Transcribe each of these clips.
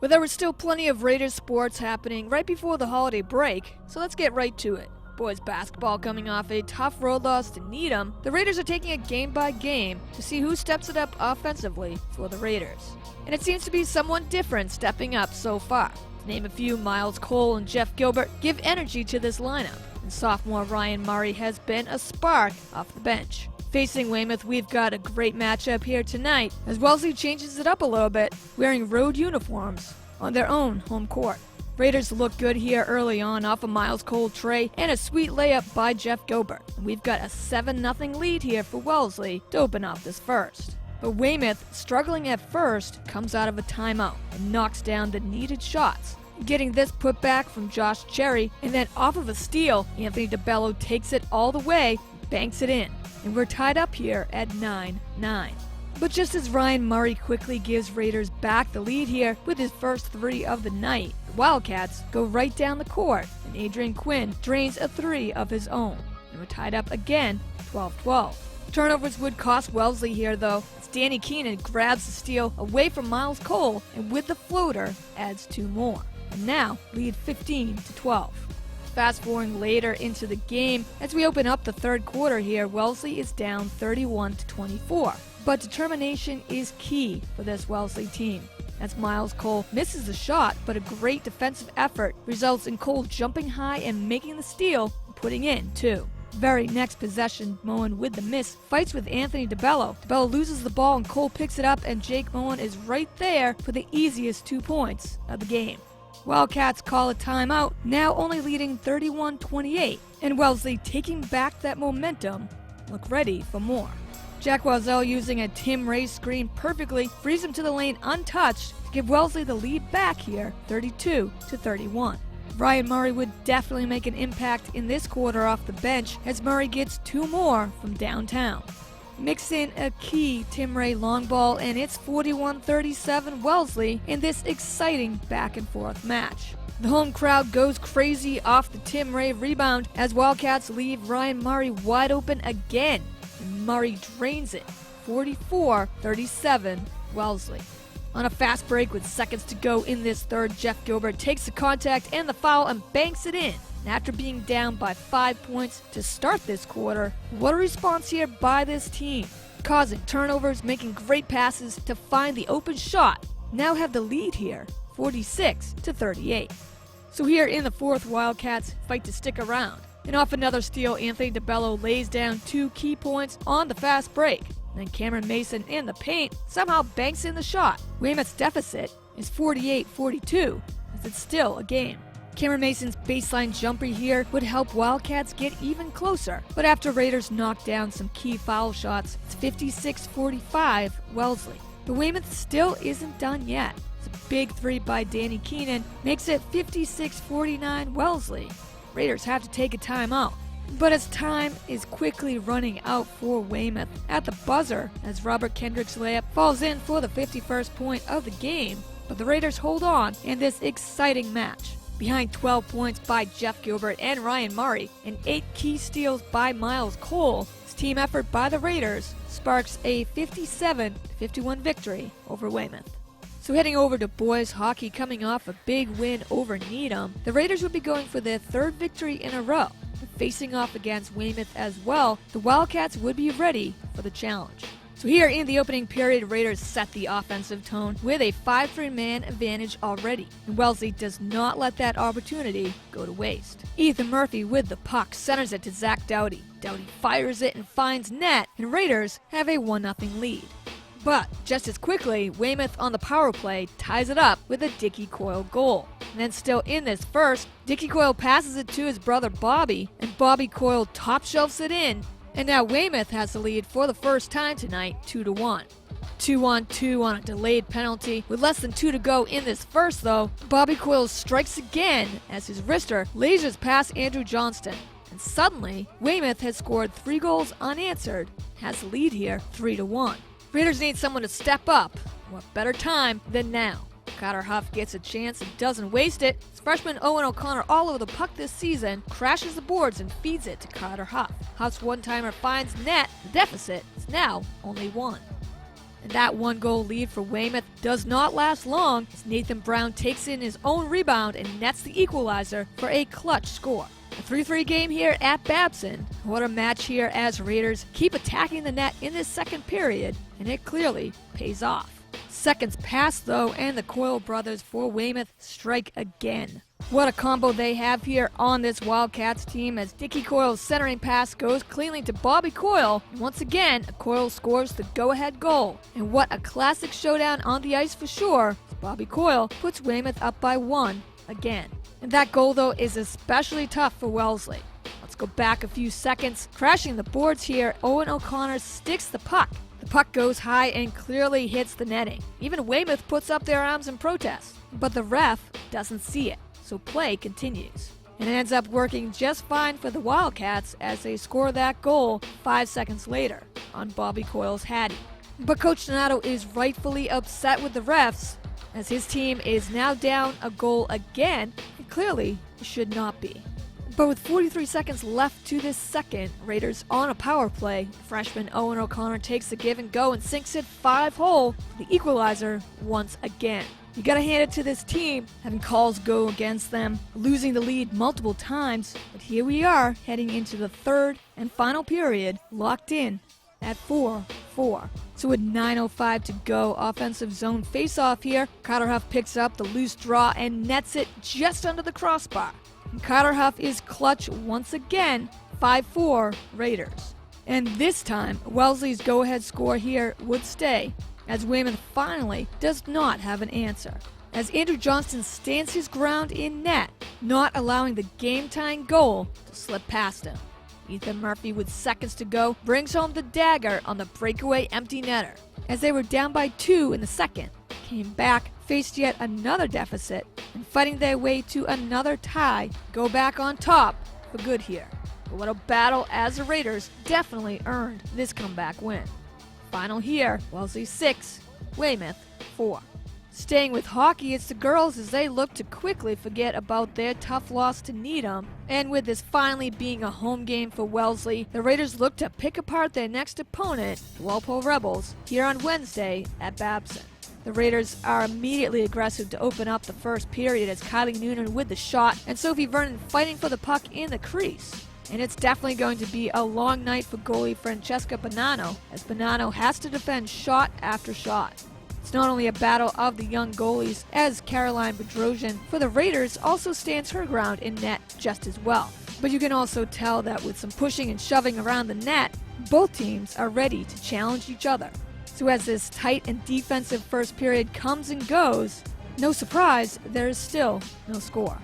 Well, there was still plenty of Raiders sports happening right before the holiday break, so let's get right to it. Boys basketball coming off a tough road loss to Needham, the Raiders are taking it game by game to see who steps it up offensively for the Raiders. And it seems to be someone different stepping up so far. To name a few, Miles Cole and Jeff Gilbert give energy to this lineup, and sophomore Ryan Murray has been a spark off the bench. Facing Weymouth, we've got a great matchup here tonight as Wellesley changes it up a little bit, wearing road uniforms on their own home court. Raiders look good here early on off a Miles Cole tray and a sweet layup by Jeff Gilbert. And we've got a 7-0 lead here for Wellesley to open up this first. But Weymouth, struggling at first, comes out of a timeout and knocks down the needed shots. Getting this put back from Josh Cherry, and then off of a steal, Anthony DeBello takes it all the way, banks it in. And we're tied up here at 9-9. But just as Ryan Murray quickly gives Raiders back the lead here with his first three of the night, the Wildcats go right down the court, and Adrian Quinn drains a three of his own. And we're tied up again, 12-12. Turnovers would cost Wellesley here though, as Danny Keenan grabs the steal away from Miles Cole, and with the floater, adds two more. And now, lead 15-12. Fast forwarding later into the game, as we open up the third quarter here, Wellesley is down 31-24. But determination is key for this Wellesley team, as Miles Cole misses the shot, but a great defensive effort results in Cole jumping high and making the steal, and putting in two. Very next possession, Moen with the miss fights with Anthony DeBello. DeBello loses the ball and Cole picks it up, and Jake Moen is right there for the easiest 2 points of the game. Wildcats call a timeout, now only leading 31-28, and Wellesley, taking back that momentum, look ready for more. Jack Wazell, using a Tim Ray screen perfectly, frees him to the lane untouched to give Wellesley the lead back here, 32-31. Ryan Murray would definitely make an impact in this quarter off the bench, as Murray gets two more from downtown. Mix in a key Tim Ray long ball, and it's 41-37 Wellesley in this exciting back-and-forth match. The home crowd goes crazy off the Tim Ray rebound as Wildcats leave Ryan Murray wide open again. And Murray drains it, 44-37 Wellesley. On a fast break with seconds to go in this third, Jeff Gilbert takes the contact and the foul and banks it in. And after being down by 5 points to start this quarter, what a response here by this team. Causing turnovers, making great passes to find the open shot. Now have the lead here, 46-38. So here in the fourth, Wildcats fight to stick around. And off another steal, Anthony DeBello lays down 2 key points on the fast break. Then Cameron Mason in the paint somehow banks in the shot. Weymouth's deficit is 48-42, as it's still a game. Cameron Mason's baseline jumper here would help Wildcats get even closer, but after Raiders knock down some key foul shots, it's 56-45 Wellesley. But Weymouth still isn't done yet. It's a big three by Danny Keenan makes it 56-49 Wellesley. Raiders have to take a timeout. But as time is quickly running out for Weymouth at the buzzer, as Robert Kendrick's layup falls in for the 51st point of the game, but the Raiders hold on in this exciting match. Behind 12 points by Jeff Gilbert and Ryan Murray, and 8 key steals by Miles Cole, this team effort by the Raiders sparks a 57-51 victory over Weymouth. So heading over to boys hockey, coming off a big win over Needham, the Raiders would be going for their third victory in a row. But facing off against Weymouth as well, the Wildcats would be ready for the challenge. So here in the opening period, Raiders set the offensive tone with a 5-3 man advantage already, and Wellesley does not let that opportunity go to waste. Ethan Murphy with the puck centers it to Zach Doughty. Doughty fires it and finds net, and Raiders have a 1-0 lead. But just as quickly, Weymouth on the power play ties it up with a Dickie Coyle goal. And then still in this first, Dickie Coyle passes it to his brother Bobby, and Bobby Coyle top shelves it in. And now Weymouth has the lead for the first time tonight, 2-1. 2-on-2 on a delayed penalty. With less than 2 to go in this first though, Bobby Coyle strikes again as his wrister lasers past Andrew Johnston. And suddenly, Weymouth has scored 3 goals unanswered, has the lead here, 3-1. Raiders need someone to step up. What better time than now? Carter Huff gets a chance and doesn't waste it. As freshman Owen O'Connor, all over the puck this season, crashes the boards and feeds it to Carter Huff. Huff's one-timer finds net. The deficit is now only 1. And that 1-goal lead for Weymouth does not last long as Nathan Brown takes in his own rebound and nets the equalizer for a clutch score. A 3-3 game here at Babson. What a match here as Raiders keep attacking the net in this second period, and it clearly pays off. Seconds pass though, and the Coyle brothers for Weymouth strike again. What a combo they have here on this Wildcats team as Dickie Coyle's centering pass goes cleanly to Bobby Coyle. And once again, Coyle scores the go-ahead goal. And what a classic showdown on the ice for sure. Bobby Coyle puts Weymouth up by 1 again. And that goal though is especially tough for Wellesley. Let's go back a few seconds. Crashing the boards here, Owen O'Connor sticks the puck. The puck goes high and clearly hits the netting. Even Weymouth puts up their arms in protest. But the ref doesn't see it. So play continues. And it ends up working just fine for the Wildcats as they score that goal 5 seconds later on Bobby Coyle's Hattie. But Coach Donato is rightfully upset with the refs as his team is now down a goal again and clearly should not be. But with 43 seconds left to this second, Raiders on a power play, freshman Owen O'Connor takes the give and go and sinks it 5-hole, the equalizer once again. You gotta hand it to this team, having calls go against them, losing the lead multiple times, but here we are heading into the third and final period, locked in at 4-4. So with 9:05 to go, offensive zone face-off here, Carter Huff picks up the loose draw and nets it just under the crossbar. And Carter Huff is clutch once again, 5-4 Raiders. And this time, Wellesley's go-ahead score here would stay, as Weymouth finally does not have an answer. As Andrew Johnston stands his ground in net, not allowing the game-tying goal to slip past him. Ethan Murphy, with seconds to go, brings home the dagger on the breakaway empty netter. As they were down by 2 in the second, came back, faced yet another deficit, and fighting their way to another tie, go back on top for good here. But what a battle as the Raiders definitely earned this comeback win. Final here, Wellesley 6, Weymouth 4. Staying with hockey, it's the girls as they look to quickly forget about their tough loss to Needham. And with this finally being a home game for Wellesley, the Raiders look to pick apart their next opponent, the Walpole Rebels, here on Wednesday at Babson. The Raiders are immediately aggressive to open up the first period as Kylie Noonan with the shot and Sophie Vernon fighting for the puck in the crease. And it's definitely going to be a long night for goalie Francesca Bonanno, as Bonanno has to defend shot after shot. It's not only a battle of the young goalies, as Caroline Bedrosian for the Raiders also stands her ground in net just as well. But you can also tell that with some pushing and shoving around the net, both teams are ready to challenge each other. So as this tight and defensive first period comes and goes, no surprise, there is still no score.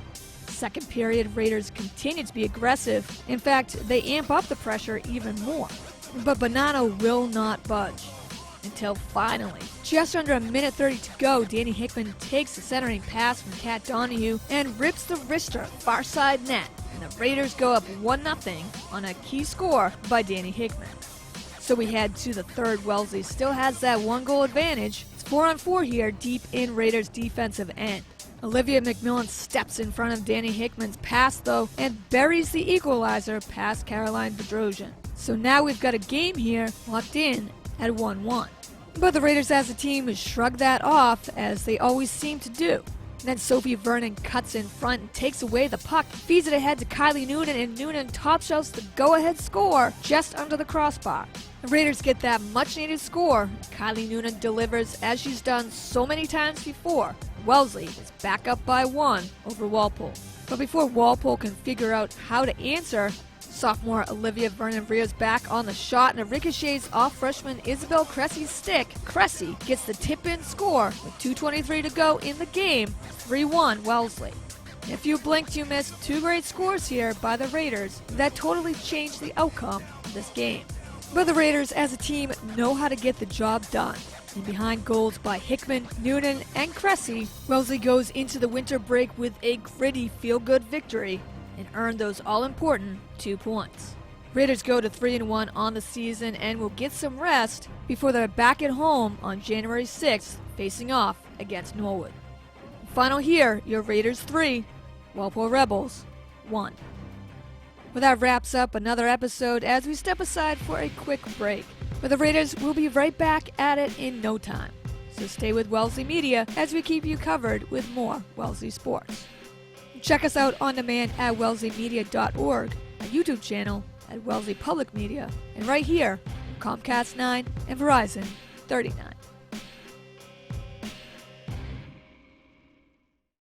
Second period, Raiders continue to be aggressive. In fact, they amp up the pressure even more. But Bonanno will not budge. Until finally, just under a minute 30 to go, Danny Hickman takes the centering pass from Kat Donahue and rips the wrister far side net. And the Raiders go up 1-0 on a key score by Danny Hickman. So we head to the third. Wellesley still has that 1-goal advantage. It's 4-on-4 here deep in Raiders' defensive end. Olivia McMillan steps in front of Danny Hickman's pass, though, and buries the equalizer past Caroline Bedrosian. So now we've got a game here locked in at 1-1. But the Raiders as a team shrug that off, as they always seem to do. And then Sophie Vernon cuts in front and takes away the puck, feeds it ahead to Kylie Noonan, and Noonan top shelves the go-ahead score just under the crossbar. The Raiders get that much-needed score. Kylie Noonan delivers as she's done so many times before. Wellesley is back up by 1 over Walpole. But before Walpole can figure out how to answer, sophomore Olivia Vernon rears back on the shot and it ricochets off freshman Isabel Cressy's stick. Cressy gets the tip-in score with 2:23 to go in the game, 3-1 Wellesley. And if you blinked, you missed 2 great scores here by the Raiders that totally changed the outcome of this game. But the Raiders as a team know how to get the job done. And behind goals by Hickman, Noonan, and Cressy, Wellesley goes into the winter break with a gritty feel-good victory and earned those all-important 2 points. Raiders go to 3-1 on the season and will get some rest before they're back at home on January 6th, facing off against Norwood. Final here, your Raiders 3, Walpole Rebels 1. Well, that wraps up another episode as we step aside for a quick break. But the Raiders will be right back at it in no time. So stay with Wellesley Media as we keep you covered with more Wellesley sports. Check us out on demand at wellesleymedia.org, our YouTube channel at Wellesley Public Media, and right here on Comcast 9 and Verizon 39.